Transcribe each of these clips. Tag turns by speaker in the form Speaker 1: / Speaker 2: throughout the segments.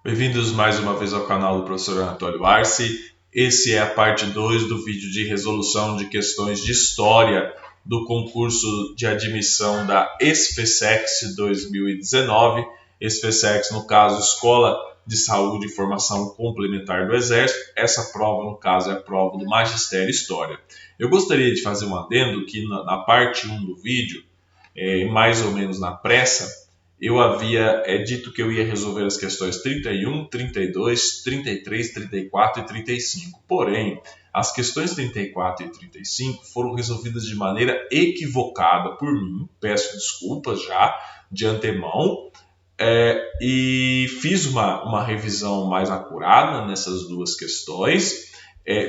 Speaker 1: Bem-vindos mais uma vez ao canal do professor Anatólio Arce. Esse é a parte 2 do vídeo de resolução de questões de história do concurso de admissão da SPSEX 2019. SPSEX, no caso, Escola de Saúde e Formação Complementar do Exército. Essa prova, no caso, é a prova do Magistério História. Eu gostaria de fazer um adendo que na parte 1 do vídeo, mais ou menos na pressa, eu havia dito que eu ia resolver as questões 31, 32, 33, 34 e 35. Porém, as questões 34 e 35 foram resolvidas de maneira equivocada por mim. Peço desculpas já de antemão. E fiz uma revisão mais acurada nessas duas questões.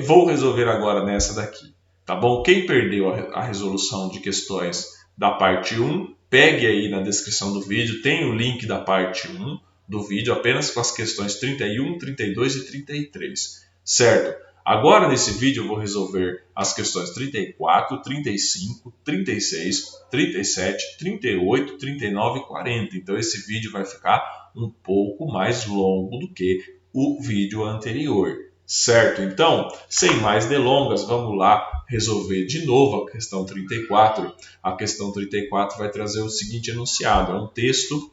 Speaker 1: Vou resolver agora nessa daqui. Tá bom? Quem perdeu a resolução de questões da parte 1, pegue aí na descrição do vídeo, tem o link da parte 1 do vídeo, apenas com as questões 31, 32 e 33, certo? Agora nesse vídeo eu vou resolver as questões 34, 35, 36, 37, 38, 39 e 40. Então esse vídeo vai ficar um pouco mais longo do que o vídeo anterior, certo? Então, sem mais delongas, vamos lá resolver de novo a questão 34. A questão 34 vai trazer o seguinte enunciado. É um texto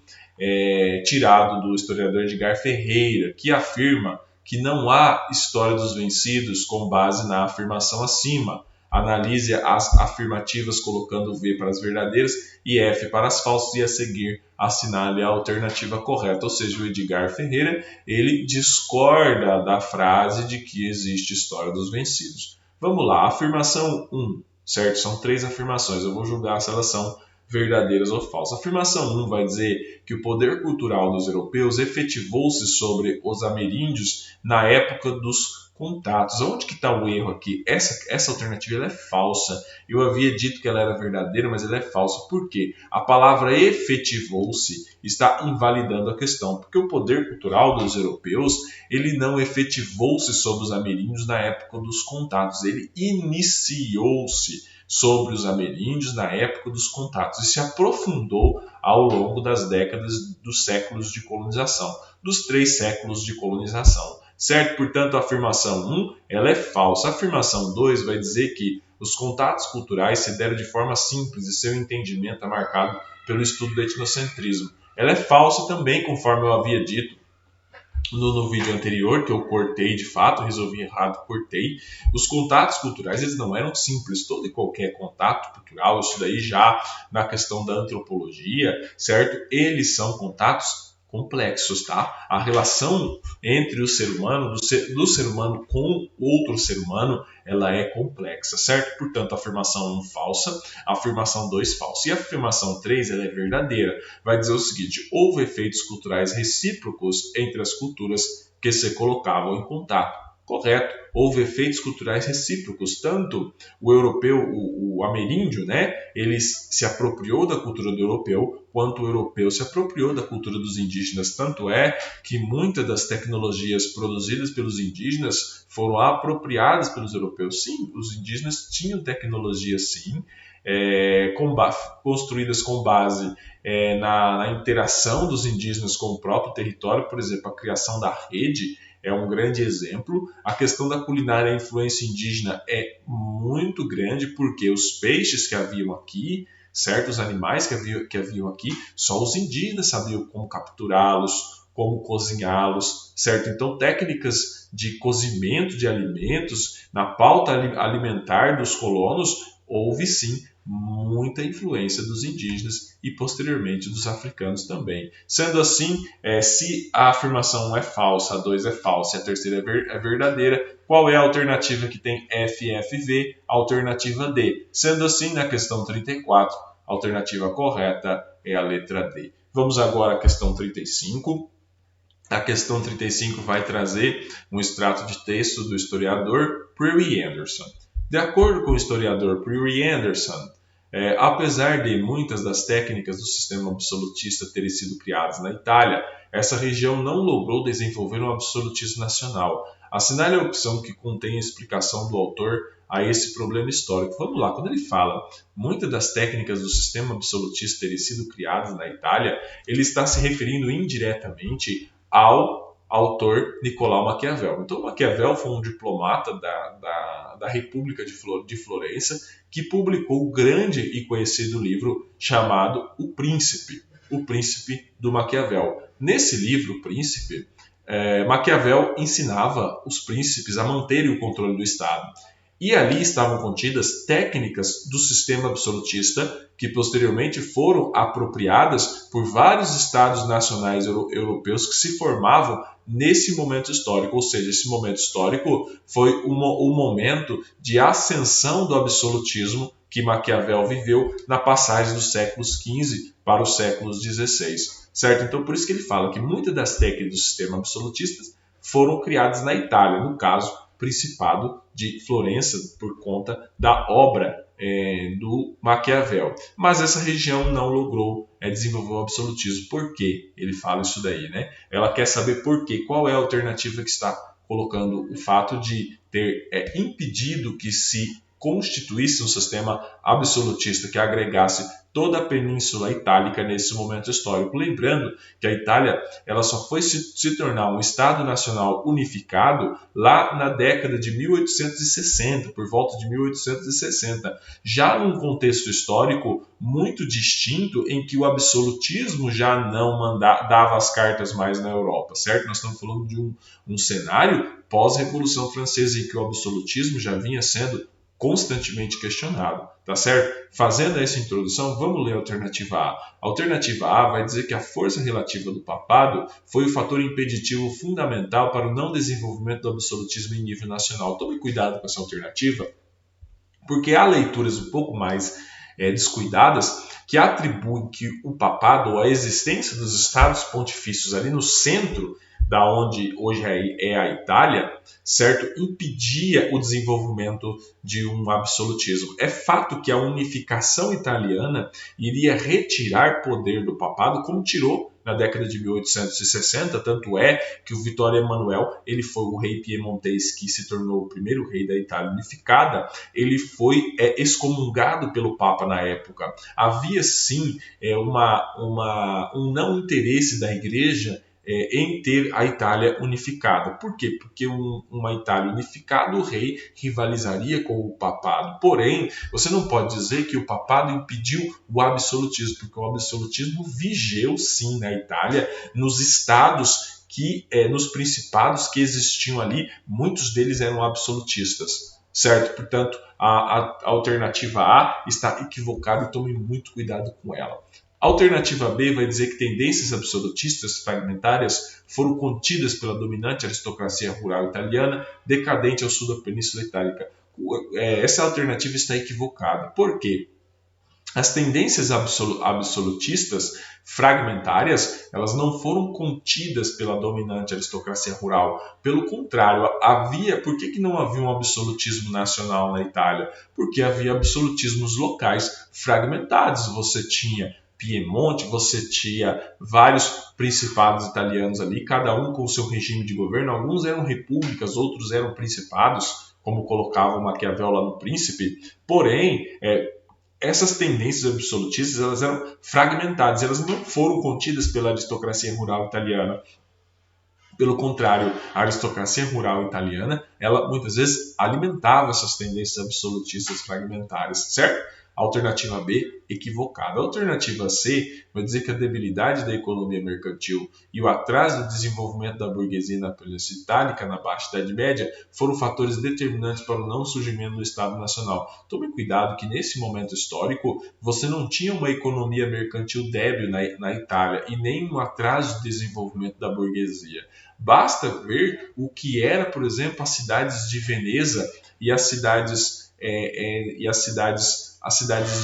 Speaker 1: tirado do historiador Edgar Ferreira, que afirma que não há história dos vencidos com base na afirmação acima. Analise as afirmativas colocando V para as verdadeiras e F para as falsas e a seguir assinale a alternativa correta. Ou seja, o Edgar Ferreira ele discorda da frase de que existe história dos vencidos. Vamos lá, afirmação 1, certo? São 3 afirmações, eu vou julgar se elas são verdadeiras ou falsas. A afirmação 1 vai dizer que o poder cultural dos europeus efetivou-se sobre os ameríndios na época dos contatos. Onde que está o erro aqui? Essa alternativa ela é falsa. Eu havia dito que ela era verdadeira, mas ela é falsa. Por quê? A palavra efetivou-se está invalidando a questão, porque o poder cultural dos europeus ele não efetivou-se sobre os ameríndios na época dos contatos, ele iniciou-se sobre os ameríndios na época dos contatos e se aprofundou ao longo das décadas dos séculos de colonização, dos 3 séculos de colonização, certo? Portanto, a afirmação 1 ela é falsa. A afirmação 2 vai dizer que os contatos culturais se deram de forma simples e seu entendimento é marcado pelo estudo do etnocentrismo. Ela é falsa também, conforme eu havia dito no vídeo anterior, que eu cortei de fato, resolvi errado, cortei. Os contatos culturais eles não eram simples, todo e qualquer contato cultural, isso daí já na questão da antropologia, certo? Eles são contatos complexos, tá? A relação entre o ser humano, do ser humano com outro ser humano, ela é complexa, certo? Portanto, a afirmação 1 falsa, a afirmação 2 falsa. E a afirmação 3 ela é verdadeira. Vai dizer o seguinte: houve efeitos culturais recíprocos entre as culturas que se colocavam em contato. Correto, houve efeitos culturais recíprocos, tanto o europeu, o ameríndio, né, ele se apropriou da cultura do europeu, quanto o europeu se apropriou da cultura dos indígenas, tanto é que muitas das tecnologias produzidas pelos indígenas foram apropriadas pelos europeus. Sim, os indígenas tinham tecnologia, sim, construídas com base na interação dos indígenas com o próprio território, por exemplo, a criação da rede, é um grande exemplo. A questão da culinária, a influência indígena é muito grande, porque os peixes que haviam aqui, certos animais que haviam aqui, só os indígenas sabiam como capturá-los, como cozinhá-los, certo? Então, técnicas de cozimento de alimentos, na pauta alimentar dos colonos, houve sim muita influência dos indígenas e posteriormente dos africanos também. Sendo assim, se a afirmação 1 é falsa, a 2 é falsa e a terceira é verdadeira, qual é a alternativa que tem F, F, V? Alternativa D. Sendo assim, na questão 34, a alternativa correta é a letra D. Vamos agora à questão 35. A questão 35 vai trazer um extrato de texto do historiador Prairie Anderson. De acordo com o historiador Prairie Anderson, apesar de muitas das técnicas do sistema absolutista terem sido criadas na Itália, essa região não logrou desenvolver um absolutismo nacional. Assinale a opção que contém a explicação do autor a esse problema histórico. Vamos lá, quando ele fala muitas das técnicas do sistema absolutista terem sido criadas na Itália, ele está se referindo indiretamente ao autor Nicolau Maquiavel. Então, Maquiavel foi um diplomata da República de Florença que publicou o grande e conhecido livro chamado O Príncipe do Maquiavel. Nesse livro, O Príncipe, Maquiavel ensinava os príncipes a manterem o controle do Estado. E ali estavam contidas técnicas do sistema absolutista que posteriormente foram apropriadas por vários estados nacionais europeus que se formavam nesse momento histórico. Ou seja, esse momento histórico foi o momento de ascensão do absolutismo que Maquiavel viveu na passagem dos séculos XV para os séculos XVI. Certo? Então, por isso que ele fala que muitas das técnicas do sistema absolutista foram criadas na Itália, no caso, Principado de Florença, por conta da obra do Maquiavel. Mas essa região não logrou desenvolver o absolutismo. Por quê? Ele fala isso daí, né? Ela quer saber por quê. Qual é a alternativa que está colocando o fato de ter impedido que se constituísse um sistema absolutista que agregasse toda a Península Itálica nesse momento histórico. Lembrando que a Itália ela só foi se tornar um Estado Nacional unificado lá na década de 1860, por volta de 1860, já num contexto histórico muito distinto em que o absolutismo já não dava as cartas mais na Europa, certo? Nós estamos falando de um cenário pós-Revolução Francesa em que o absolutismo já vinha sendo constantemente questionado, tá certo? Fazendo essa introdução, vamos ler a alternativa A. A alternativa A vai dizer que a força relativa do papado foi o fator impeditivo fundamental para o não desenvolvimento do absolutismo em nível nacional. Tome cuidado com essa alternativa, porque há leituras um pouco mais descuidadas que atribuem que o papado, ou a existência dos estados pontifícios ali no centro da onde hoje é a Itália, certo? Impedia o desenvolvimento de um absolutismo. É fato que a unificação italiana iria retirar poder do papado, como tirou na década de 1860, tanto é que o Vittorio Emanuele, ele foi o rei piemontês que se tornou o primeiro rei da Itália unificada, ele foi excomungado pelo Papa na época. Havia sim um não interesse da Igreja em ter a Itália unificada. Por quê? Porque uma Itália unificada, o rei rivalizaria com o papado. Porém, você não pode dizer que o papado impediu o absolutismo, porque o absolutismo vigeu sim na Itália, nos estados nos principados que existiam ali, muitos deles eram absolutistas. Certo? Portanto, a alternativa A está equivocada e tome muito cuidado com ela. A alternativa B vai dizer que tendências absolutistas fragmentárias foram contidas pela dominante aristocracia rural italiana, decadente ao sul da Península Itálica. Essa alternativa está equivocada. Por quê? As tendências absolutistas fragmentárias, elas não foram contidas pela dominante aristocracia rural. Pelo contrário, por que não havia um absolutismo nacional na Itália? Porque havia absolutismos locais fragmentados. Você tinha Piemonte, você tinha vários principados italianos ali, cada um com o seu regime de governo. Alguns eram repúblicas, outros eram principados, como colocava o Maquiavel lá no Príncipe. Porém, essas tendências absolutistas elas eram fragmentadas, elas não foram contidas pela aristocracia rural italiana. Pelo contrário, a aristocracia rural italiana, ela muitas vezes alimentava essas tendências absolutistas fragmentárias, certo? Alternativa B, equivocada. A alternativa C vai dizer que a debilidade da economia mercantil e o atraso do desenvolvimento da burguesia na Península Itálica, na Baixa Idade Média, foram fatores determinantes para o não surgimento do Estado Nacional. Tome cuidado que nesse momento histórico você não tinha uma economia mercantil débil na Itália e nem um atraso de desenvolvimento da burguesia. Basta ver o que era, por exemplo, as cidades de Veneza e as cidades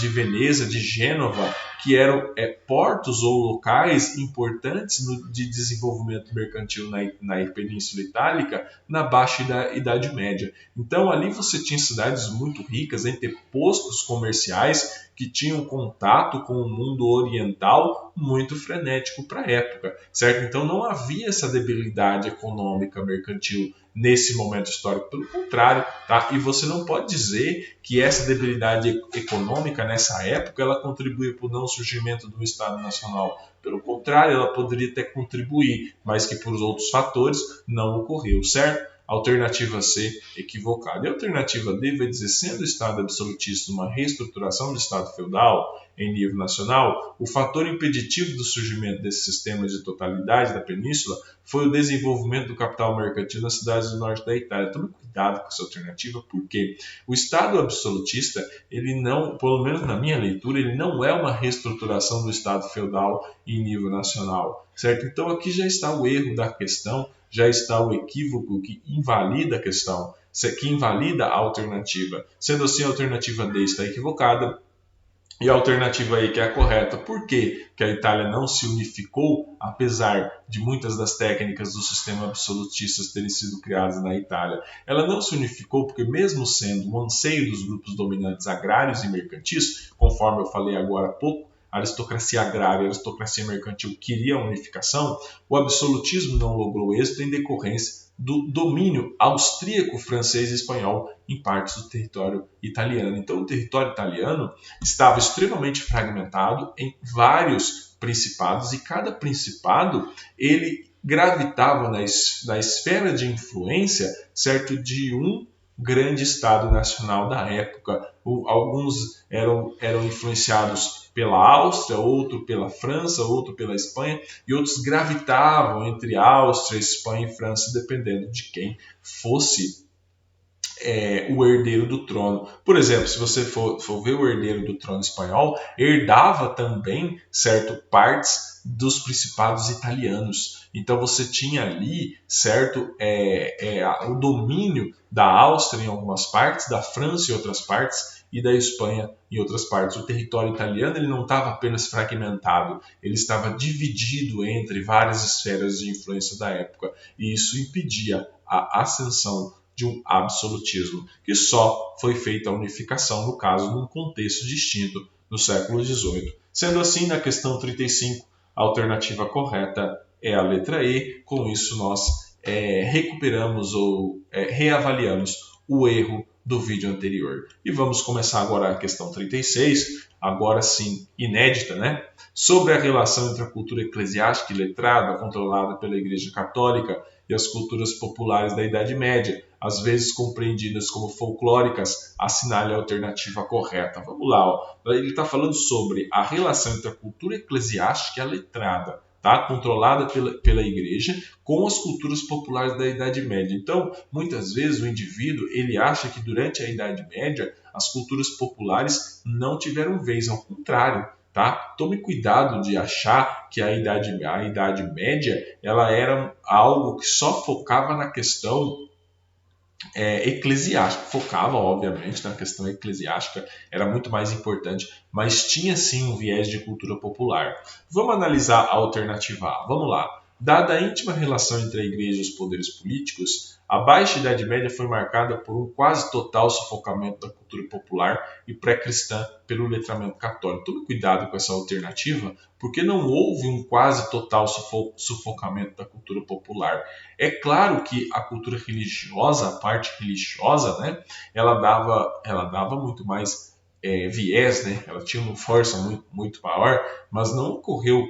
Speaker 1: de Veneza, de Gênova, que eram portos ou locais importantes de desenvolvimento mercantil na Península Itálica na Baixa Idade Média. Então ali você tinha cidades muito ricas em ter postos comerciais que tinham contato com o mundo oriental muito frenético para a época, certo? Então não havia essa debilidade econômica mercantil nesse momento histórico, pelo contrário, tá? E você não pode dizer que essa debilidade econômica nessa época ela contribuiu para o não surgimento do Estado Nacional. Pelo contrário, ela poderia até contribuir, mas que por outros fatores não ocorreu, certo? Alternativa C, equivocada. E a alternativa D vai dizer, sendo o Estado absolutista uma reestruturação do Estado feudal em nível nacional, o fator impeditivo do surgimento desse sistema de totalidade da península foi o desenvolvimento do capital mercantil nas cidades do norte da Itália. Tome cuidado com essa alternativa, porque o Estado absolutista, ele não, pelo menos na minha leitura, ele não é uma reestruturação do Estado feudal em nível nacional, certo? Então aqui já está o erro da questão, já está o equívoco que invalida a questão, que invalida a alternativa. Sendo assim, a alternativa D está equivocada e a alternativa E, que é a correta. Por que a Itália não se unificou, apesar de muitas das técnicas do sistema absolutista terem sido criadas na Itália? Ela não se unificou porque, mesmo sendo um anseio dos grupos dominantes agrários e mercantis, conforme eu falei agora há pouco, a aristocracia agrária e a aristocracia mercantil queriam a unificação, o absolutismo não logrou êxito em decorrência do domínio austríaco, francês e espanhol em partes do território italiano. Então, o território italiano estava extremamente fragmentado em vários principados e cada principado ele gravitava na esfera de influência, certo, de um grande Estado nacional da época. Alguns eram influenciados pela Áustria, outro pela França, outro pela Espanha, e outros gravitavam entre Áustria, Espanha e França, dependendo de quem fosse o herdeiro do trono. Por exemplo, se você for ver o herdeiro do trono espanhol, herdava também, certo, partes dos principados italianos. Então você tinha ali, certo, o domínio da Áustria em algumas partes, da França em outras partes e da Espanha em outras partes. O território italiano ele não estava apenas fragmentado, ele estava dividido entre várias esferas de influência da época, e isso impedia a ascensão de um absolutismo, que só foi feita a unificação, no caso, num contexto distinto no século XVIII. Sendo assim, na questão 35, a alternativa correta é a letra E. Com isso, nós recuperamos ou reavaliamos o erro do vídeo anterior. E vamos começar agora a questão 36, agora sim inédita, né? Sobre a relação entre a cultura eclesiástica e letrada, controlada pela Igreja Católica, e as culturas populares da Idade Média, às vezes compreendidas como folclóricas, assinale a alternativa correta. Vamos lá, ó. Ele está falando sobre a relação entre a cultura eclesiástica e a letrada, tá? Controlada pela Igreja, com as culturas populares da Idade Média. Então, muitas vezes o indivíduo ele acha que durante a Idade Média as culturas populares não tiveram vez, ao contrário. Tá? Tome cuidado de achar que a Idade Média ela era algo que só focava na questão eclesiástica. Focava, obviamente, na questão eclesiástica, era muito mais importante, mas tinha sim um viés de cultura popular. Vamos analisar a alternativa A. Vamos lá. Dada a íntima relação entre a Igreja e os poderes políticos, a Baixa Idade Média foi marcada por um quase total sufocamento da cultura popular e pré-cristã pelo letramento católico. Tome cuidado com essa alternativa, porque não houve um quase total sufocamento da cultura popular. É claro que a cultura religiosa, a parte religiosa, né, ela dava muito mais viés, né? Ela tinha uma força muito, muito maior, mas não ocorreu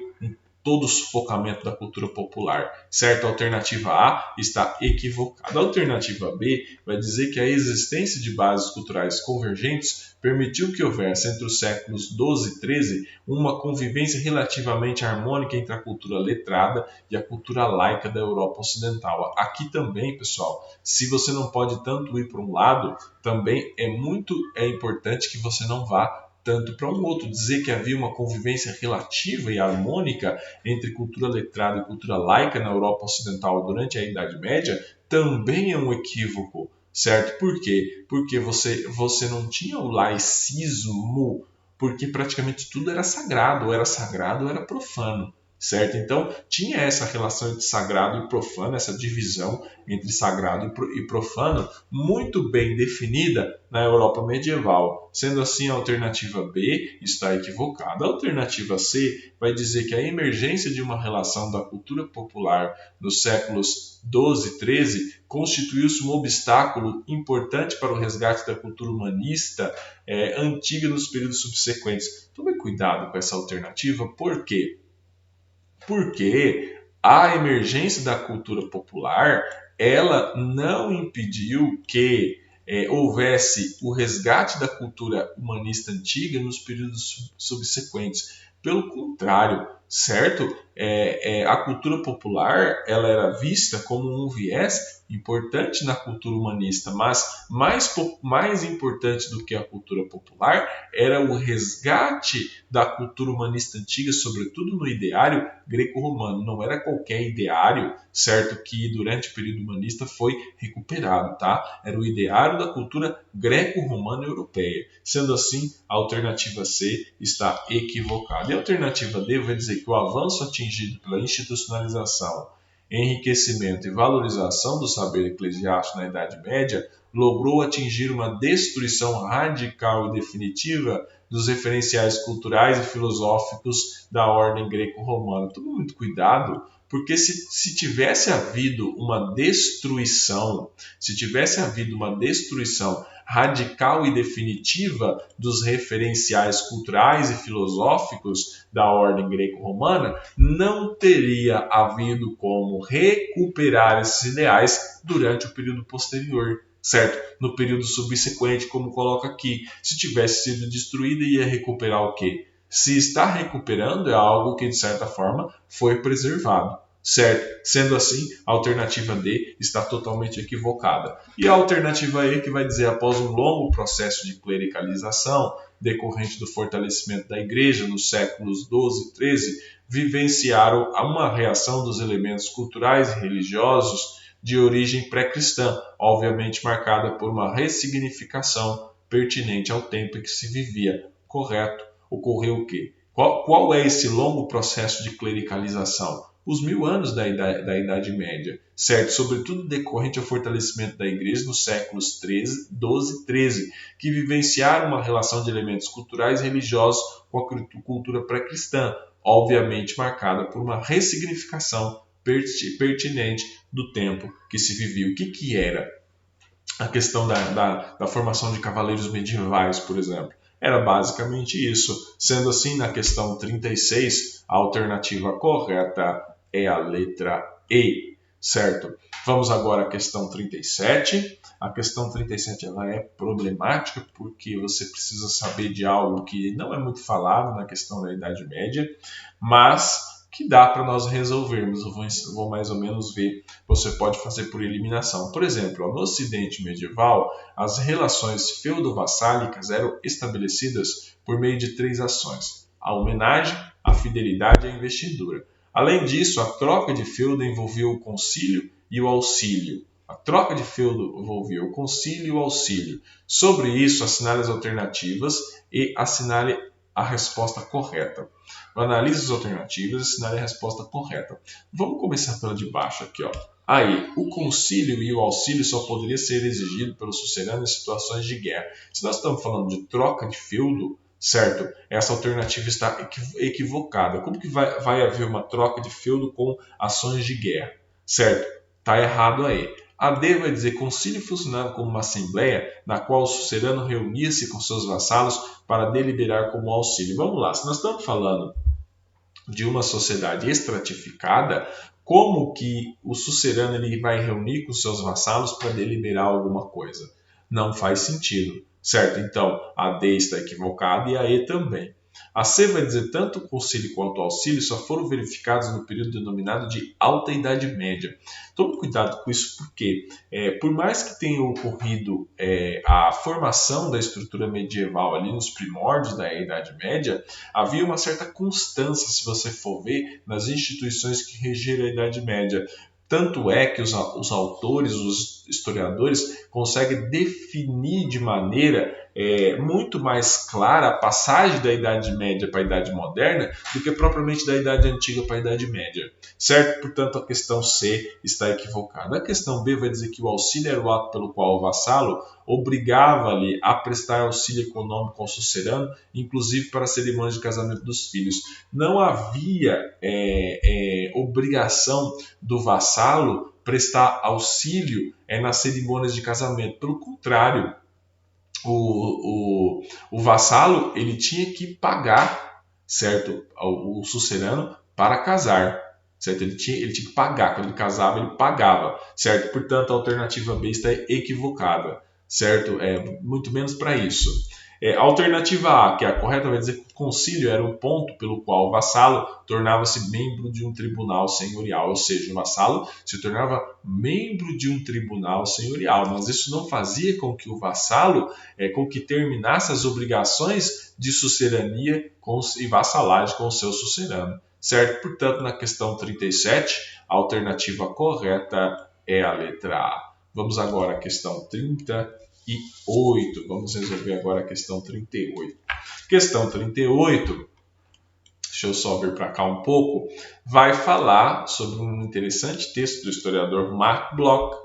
Speaker 1: todo o sufocamento da cultura popular. Certo? A alternativa A está equivocada. A alternativa B vai dizer que a existência de bases culturais convergentes permitiu que houvesse entre os séculos XII e XIII uma convivência relativamente harmônica entre a cultura letrada e a cultura laica da Europa Ocidental. Aqui também, pessoal, se você não pode tanto ir para um lado, também é importante que você não vá tanto para um outro. Dizer que havia uma convivência relativa e harmônica entre cultura letrada e cultura laica na Europa Ocidental durante a Idade Média também é um equívoco, certo? Por quê? Porque você não tinha o laicismo, porque praticamente tudo era sagrado ou era profano, certo? Então, tinha essa relação entre sagrado e profano, essa divisão entre sagrado e profano, muito bem definida na Europa medieval. Sendo assim, a alternativa B está equivocada. A alternativa C vai dizer que a emergência de uma relação da cultura popular nos séculos 12 e 13 constituiu-se um obstáculo importante para o resgate da cultura humanista antiga nos períodos subsequentes. Tome cuidado com essa alternativa, por quê? Porque a emergência da cultura popular, ela não impediu que houvesse o resgate da cultura humanista antiga nos períodos subsequentes. Pelo contrário, certo? A cultura popular ela era vista como um viés importante na cultura humanista, mas mais importante do que a cultura popular era o resgate da cultura humanista antiga, sobretudo no ideário greco-romano. Não era qualquer ideário, certo, que durante o período humanista foi recuperado, tá? Era o ideário da cultura greco-romana europeia. Sendo assim, a alternativa C está equivocada. E a alternativa D vai dizer que o avanço atingido pela institucionalização, enriquecimento e valorização do saber eclesiástico na Idade Média logrou atingir uma destruição radical e definitiva dos referenciais culturais e filosóficos da ordem greco-romana. Tome muito cuidado, porque se tivesse havido uma destruição, radical e definitiva dos referenciais culturais e filosóficos da ordem greco-romana, não teria havido como recuperar esses ideais durante o período posterior, certo? No período subsequente, como coloca aqui. Se tivesse sido destruída, ia recuperar o quê? Se está recuperando, é algo que, de certa forma, foi preservado, certo? Sendo assim, a alternativa D está totalmente equivocada. E a alternativa E, que vai dizer, após um longo processo de clericalização, decorrente do fortalecimento da Igreja nos séculos 12 e 13, vivenciaram uma reação dos elementos culturais e religiosos de origem pré-cristã, obviamente marcada por uma ressignificação pertinente ao tempo em que se vivia. Correto? Ocorreu o quê? Qual é esse longo processo de clericalização? Os 1000 anos da Idade Média, certo? Sobretudo decorrente ao fortalecimento da Igreja nos séculos 12 e 13, que vivenciaram uma relação de elementos culturais e religiosos com a cultura pré-cristã, obviamente marcada por uma ressignificação pertinente do tempo que se vivia. O que era a questão da formação de cavaleiros medievais, por exemplo? Era basicamente isso. Sendo assim, na questão 36, a alternativa correta é a letra E, certo? Vamos agora à questão 37. A questão 37 ela é problemática porque você precisa saber de algo que não é muito falado na questão da Idade Média, mas que dá para nós resolvermos. Eu vou mais ou menos ver. Você pode fazer por eliminação. Por exemplo, no Ocidente medieval, as relações feudo-vassálicas eram estabelecidas por meio de 3 ações: a homenagem, a fidelidade e a investidura. Além disso, a troca de feudo envolvia o concílio e o auxílio. A troca de feudo envolvia o concílio e o auxílio. Sobre isso, assinale as alternativas e assinale a resposta correta. Analise as alternativas e assinale a resposta correta. Vamos começar pela de baixo aqui, ó. Aí, o concílio e o auxílio só poderia ser exigido pelo sucerano em situações de guerra. Se nós estamos falando de troca de feudo, certo? Essa alternativa está equivocada. Como que vai haver uma troca de feudo com ações de guerra? Certo? Está errado aí. A D vai dizer: concílio funcionava como uma assembleia na qual o sucerano reunia-se com seus vassalos para deliberar como auxílio. Vamos lá, se nós estamos falando de uma sociedade estratificada, como que o sucerano ele vai reunir com seus vassalos para deliberar alguma coisa? Não faz sentido, certo? Então, a D está equivocada e a E também. A C vai dizer: tanto o concílio quanto o auxílio só foram verificados no período denominado de Alta Idade Média. Tome cuidado com isso porque, por mais que tenha ocorrido a formação da estrutura medieval ali nos primórdios da Idade Média, havia uma certa constância, se você for ver, nas instituições que regeram a Idade Média. Tanto é que os autores, os historiadores, conseguem definir de maneira muito mais clara a passagem da Idade Média para a Idade Moderna do que propriamente da Idade Antiga para a Idade Média, certo? Portanto, a questão C está equivocada. A questão B vai dizer que o auxílio era o ato pelo qual o vassalo obrigava-lhe a prestar auxílio econômico ao sucerano, inclusive para cerimônias de casamento dos filhos. Não havia obrigação do vassalo prestar auxílio nas cerimônias de casamento. Pelo contrário, o vassalo ele tinha que pagar, certo, o sucerano para casar, certo? Ele tinha que pagar. Quando ele casava, ele pagava, certo? Portanto, a alternativa B está equivocada, certo? Muito menos para isso. A alternativa A, que é a correta, vai dizer que o concílio era o ponto pelo qual o vassalo tornava-se membro de um tribunal senhorial, ou seja, o vassalo se tornava membro de um tribunal senhorial, mas isso não fazia com que o vassalo com que terminasse as obrigações de sucerania e vassalagem com o seu sucerano, certo? Portanto, na questão 37, a alternativa correta é a letra A. Vamos agora à questão 38. Vamos resolver agora a questão 38. Questão 38, deixa eu só vir para cá um pouco, vai falar sobre um interessante texto do historiador Mark Bloch,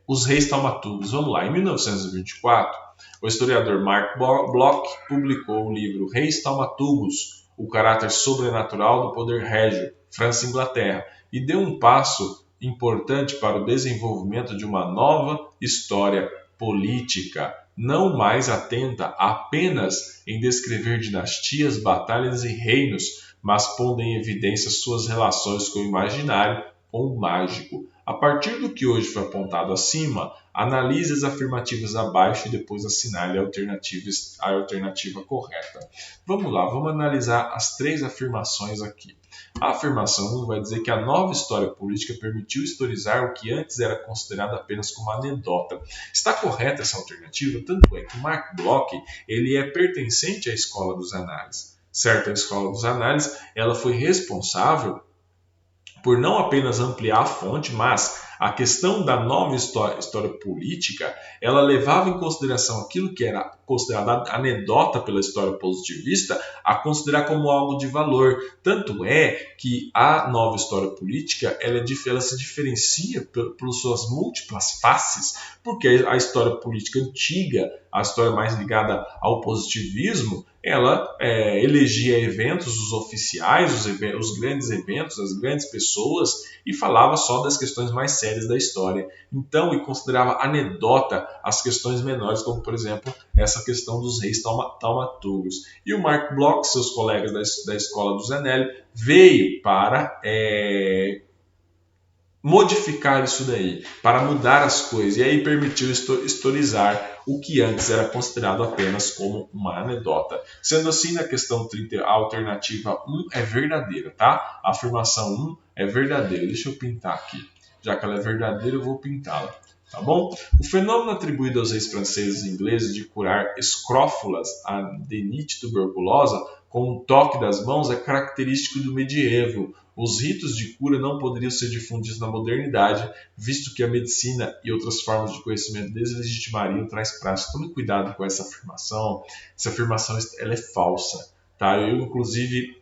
Speaker 1: Os Reis Taumaturgos. Vamos lá, em 1924, o historiador Mark Bloch publicou o livro Reis Taumaturgos, o caráter sobrenatural do poder régio, França e Inglaterra, e deu um passo importante para o desenvolvimento de uma nova história política, não mais atenta apenas em descrever dinastias, batalhas e reinos, mas pondo em evidência suas relações com o imaginário, com o mágico. A partir do que hoje foi apontado acima, analise as afirmativas abaixo e depois assinale a alternativa correta. Vamos lá, vamos analisar as três afirmações aqui. A afirmação 1 vai dizer que a nova história política permitiu historizar o que antes era considerado apenas como anedota. Está correta essa alternativa? Tanto é que Mark Bloch ele é pertencente à Escola dos Análises. Certo? A Escola dos Análises ela foi responsável por não apenas ampliar a fonte, mas a questão da nova história política, ela levava em consideração aquilo que era considerado anedota pela história positivista, a considerar como algo de valor. Tanto é que a nova história política, ela se diferencia por suas múltiplas faces, porque a história política antiga, a história mais ligada ao positivismo, ela elegia eventos, os oficiais, os grandes eventos, as grandes pessoas, e falava só das questões mais sérias da história. Então, e considerava anedota as questões menores, como, por exemplo, essa questão dos reis taumaturgos. E o Mark Bloch, seus colegas da Escola do Zanelli, veio para modificar isso daí, para mudar as coisas, e aí permitiu historizar o que antes era considerado apenas como uma anedota. Sendo assim, na questão 30, a alternativa 1 é verdadeira, tá? A afirmação 1 é verdadeira. Deixa eu pintar aqui. Já que ela é verdadeira, eu vou pintá-la. Tá bom? O fenômeno atribuído aos reis franceses e ingleses de curar escrófulas, adenite tuberculosa, com um toque das mãos é característico do medievo. Os ritos de cura não poderiam ser difundidos na modernidade, visto que a medicina e outras formas de conhecimento deslegitimariam tais práticas. Tome cuidado com essa afirmação. Essa afirmação ela é falsa. Tá? Eu, inclusive,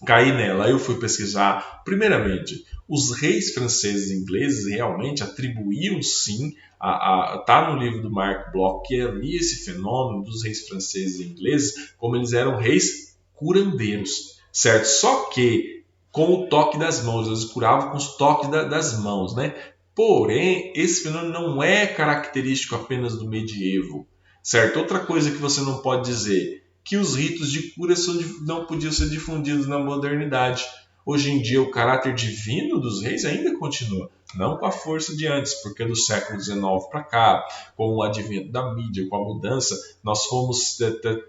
Speaker 1: caí nela. Eu fui pesquisar. Primeiramente, os reis franceses e ingleses realmente atribuíam, sim, tá no livro do Mark Bloch, que havia esse fenômeno dos reis franceses e ingleses, como eles eram reis curandeiros, certo? Só que com o toque das mãos, eles curavam com os toques das mãos, né? Porém, esse fenômeno não é característico apenas do medievo, certo? Outra coisa que você não pode dizer, que os ritos de cura não podiam ser difundidos na modernidade. Hoje em dia, o caráter divino dos reis ainda continua, não com a força de antes, porque do século XIX para cá, com o advento da mídia, com a mudança,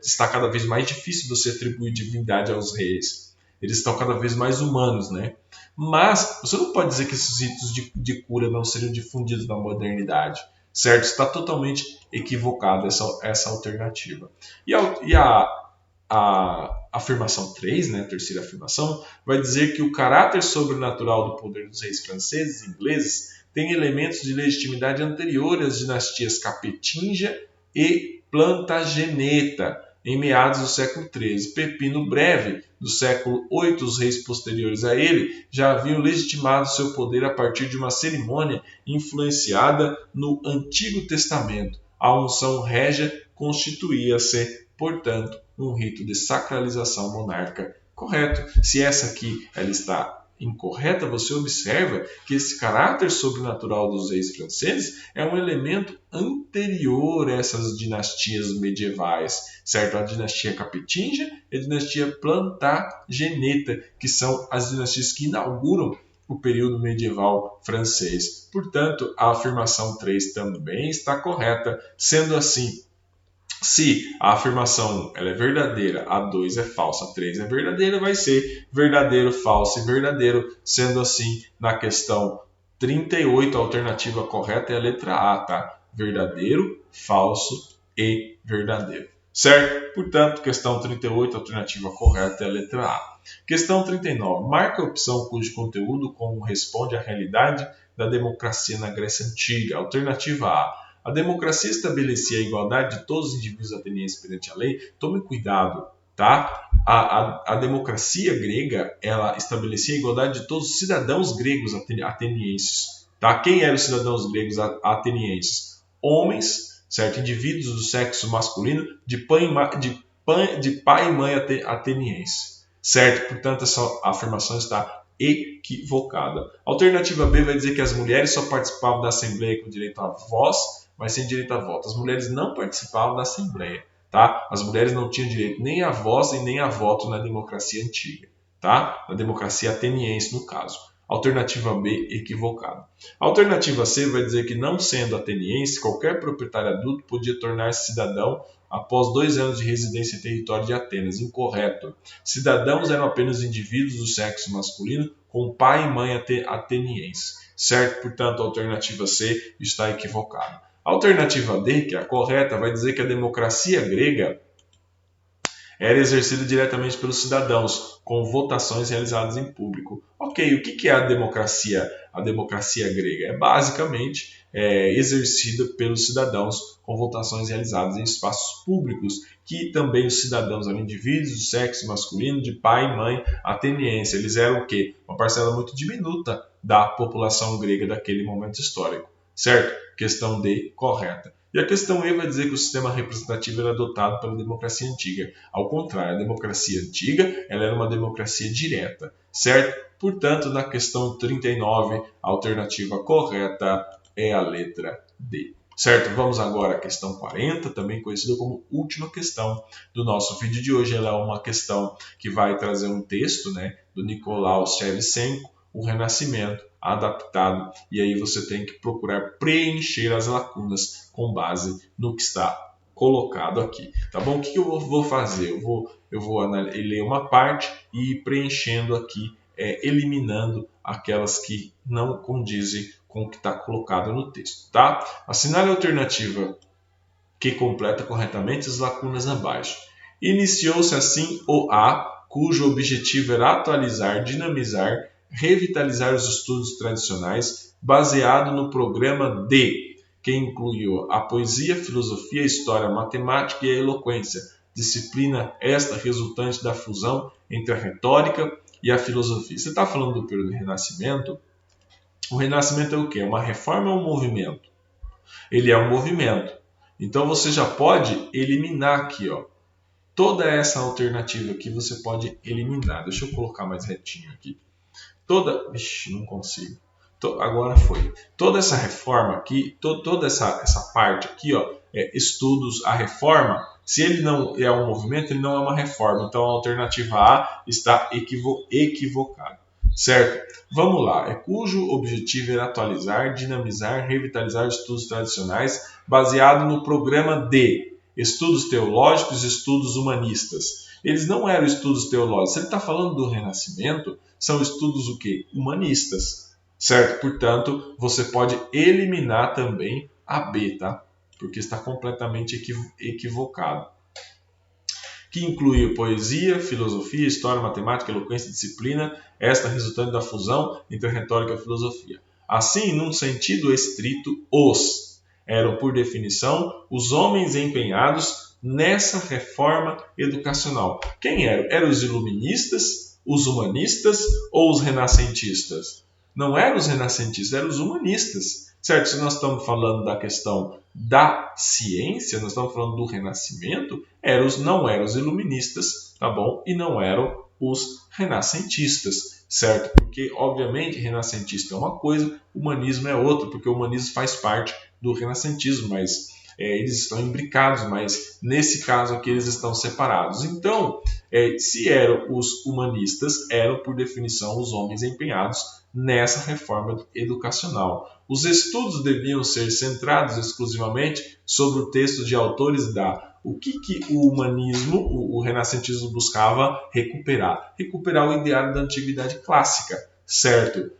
Speaker 1: está cada vez mais difícil você atribuir divindade aos reis. Eles estão cada vez mais humanos, né? Mas você não pode dizer que esses ritos de cura não seriam difundidos na modernidade, certo? Está totalmente equivocada essa alternativa. E a afirmação 3, né, a terceira afirmação, vai dizer que o caráter sobrenatural do poder dos reis franceses e ingleses tem elementos de legitimidade anteriores às dinastias Capetinga e Plantageneta, em meados do século XIII. Pepino Breve, do século VIII, os reis posteriores a ele já haviam legitimado seu poder a partir de uma cerimônia influenciada no Antigo Testamento. A unção régia constituía-se, portanto, um rito de sacralização monárquica. Correto. Se essa aqui ela está incorreta, você observa que esse caráter sobrenatural dos reis franceses é um elemento anterior a essas dinastias medievais, certo? A dinastia Capetinga e a dinastia Plantageneta, que são as dinastias que inauguram o período medieval francês. Portanto, a afirmação 3 também está correta. Sendo assim, se a afirmação ela é verdadeira, a 2 é falsa, a 3 é verdadeira, vai ser verdadeiro, falso e verdadeiro. Sendo assim, na questão 38, a alternativa correta é a letra A, tá? Verdadeiro, falso e verdadeiro. Certo? Portanto, questão 38, a alternativa correta é a letra A. Questão 39. Marca a opção cujo conteúdo corresponde à realidade da democracia na Grécia Antiga. Alternativa A. A democracia estabelecia a igualdade de todos os indivíduos atenienses perante a lei. Tome cuidado, tá? A democracia grega, ela estabelecia a igualdade de todos os cidadãos gregos atenienses, tá? Quem eram os cidadãos gregos atenienses? Homens, certo? Indivíduos do sexo masculino de pai e mãe ateniense, certo? Portanto, essa afirmação está equivocada. A alternativa B vai dizer que as mulheres só participavam da Assembleia com direito à voz, mas sem direito a voto. As mulheres não participavam da Assembleia, tá? As mulheres não tinham direito nem a voz e nem a voto na democracia antiga, tá? Na democracia ateniense, no caso. Alternativa B, equivocada. A alternativa C vai dizer que, não sendo ateniense, qualquer proprietário adulto podia tornar-se cidadão após 2 anos de residência em território de Atenas. Incorreto. Cidadãos eram apenas indivíduos do sexo masculino com pai e mãe ateniense. Certo? Portanto, a alternativa C está equivocada. A alternativa D, que é a correta, vai dizer que a democracia grega era exercida diretamente pelos cidadãos, com votações realizadas em público. Ok, o que é a democracia? A democracia grega é basicamente exercida pelos cidadãos, com votações realizadas em espaços públicos, que também os cidadãos eram indivíduos do sexo masculino, de pai e mãe ateniense. Eles eram o quê? Uma parcela muito diminuta da população grega daquele momento histórico. Certo? Questão D, correta. E a questão E vai dizer que o sistema representativo era adotado pela democracia antiga. Ao contrário, a democracia antiga ela era uma democracia direta, certo? Portanto, na questão 39, a alternativa correta é a letra D. Certo? Vamos agora à questão 40, também conhecida como última questão do nosso vídeo de hoje. Ela é uma questão que vai trazer um texto, né, do Nicolau Shevchenko, O Renascimento, adaptado, e aí você tem que procurar preencher as lacunas com base no que está colocado aqui, tá bom? O que eu vou fazer? Eu vou ler uma parte e ir preenchendo aqui, eliminando aquelas que não condizem com o que está colocado no texto, tá? Assinale a alternativa que completa corretamente as lacunas abaixo. Iniciou-se assim o A, cujo objetivo era atualizar, dinamizar, revitalizar os estudos tradicionais, baseado no programa D, que incluiu a poesia, filosofia, história, matemática e a eloquência, disciplina esta resultante da fusão entre a retórica e a filosofia. Você está falando do período do Renascimento? O Renascimento é o quê? É uma reforma ou um movimento? Ele é um movimento. Então você já pode eliminar aqui, ó, toda essa alternativa aqui você pode eliminar. Deixa eu colocar mais retinho aqui. Não consigo. Agora foi. Toda essa reforma aqui, toda essa parte aqui, ó, estudos, a reforma, se ele não é um movimento, ele não é uma reforma. Então a alternativa A está equivocada. Certo? Vamos lá. Cujo objetivo era atualizar, dinamizar, revitalizar os estudos tradicionais, baseado no programa D, estudos teológicos e estudos humanistas. Eles não eram estudos teológicos. Se ele está falando do Renascimento, são estudos o quê? Humanistas, certo? Portanto, você pode eliminar também a B, tá? Porque está completamente equivocado. Que inclui poesia, filosofia, história, matemática, eloquência e disciplina, esta resultante da fusão entre a retórica e a filosofia. Assim, num sentido estrito, os eram, por definição, os homens empenhados nessa reforma educacional. Quem eram? Eram os iluministas, os humanistas ou os renascentistas? Não eram os renascentistas, eram os humanistas. Certo? Se nós estamos falando da questão da ciência, nós estamos falando do renascimento, não eram os iluministas, tá bom? E não eram os renascentistas, certo? Porque, obviamente, renascentista é uma coisa, humanismo é outra, porque o humanismo faz parte do renascentismo, mas eles estão imbricados, mas nesse caso aqui eles estão separados. Então, se eram os humanistas, eram, por definição, os homens empenhados nessa reforma educacional. Os estudos deviam ser centrados exclusivamente sobre o texto de autores o que o humanismo, o renascentismo buscava recuperar? Recuperar o ideário da antiguidade clássica, certo?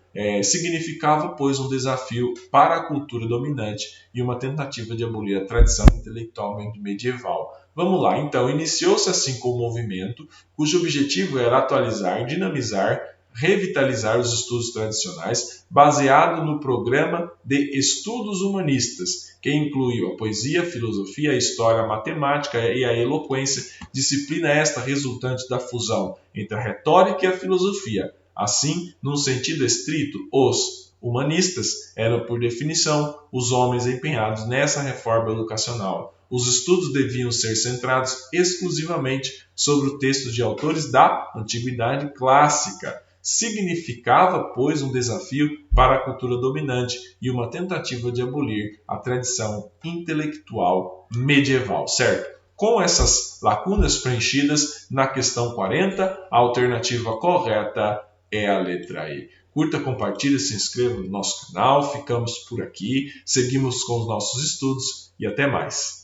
Speaker 1: Significava, pois, um desafio para a cultura dominante e uma tentativa de abolir a tradição intelectual medieval. Vamos lá, então, iniciou-se assim com o movimento, cujo objetivo era atualizar, dinamizar, revitalizar os estudos tradicionais, baseado no programa de estudos humanistas, que incluiu a poesia, a filosofia, a história, a matemática e a eloquência, disciplina esta resultante da fusão entre a retórica e a filosofia. Assim, num sentido estrito, os humanistas eram, por definição, os homens empenhados nessa reforma educacional. Os estudos deviam ser centrados exclusivamente sobre o texto de autores da antiguidade clássica. Significava, pois, um desafio para a cultura dominante e uma tentativa de abolir a tradição intelectual medieval, certo? Com essas lacunas preenchidas, na questão 40, a alternativa correta é a letra E. Curta, compartilhe, se inscreva no nosso canal. Ficamos por aqui, seguimos com os nossos estudos e até mais.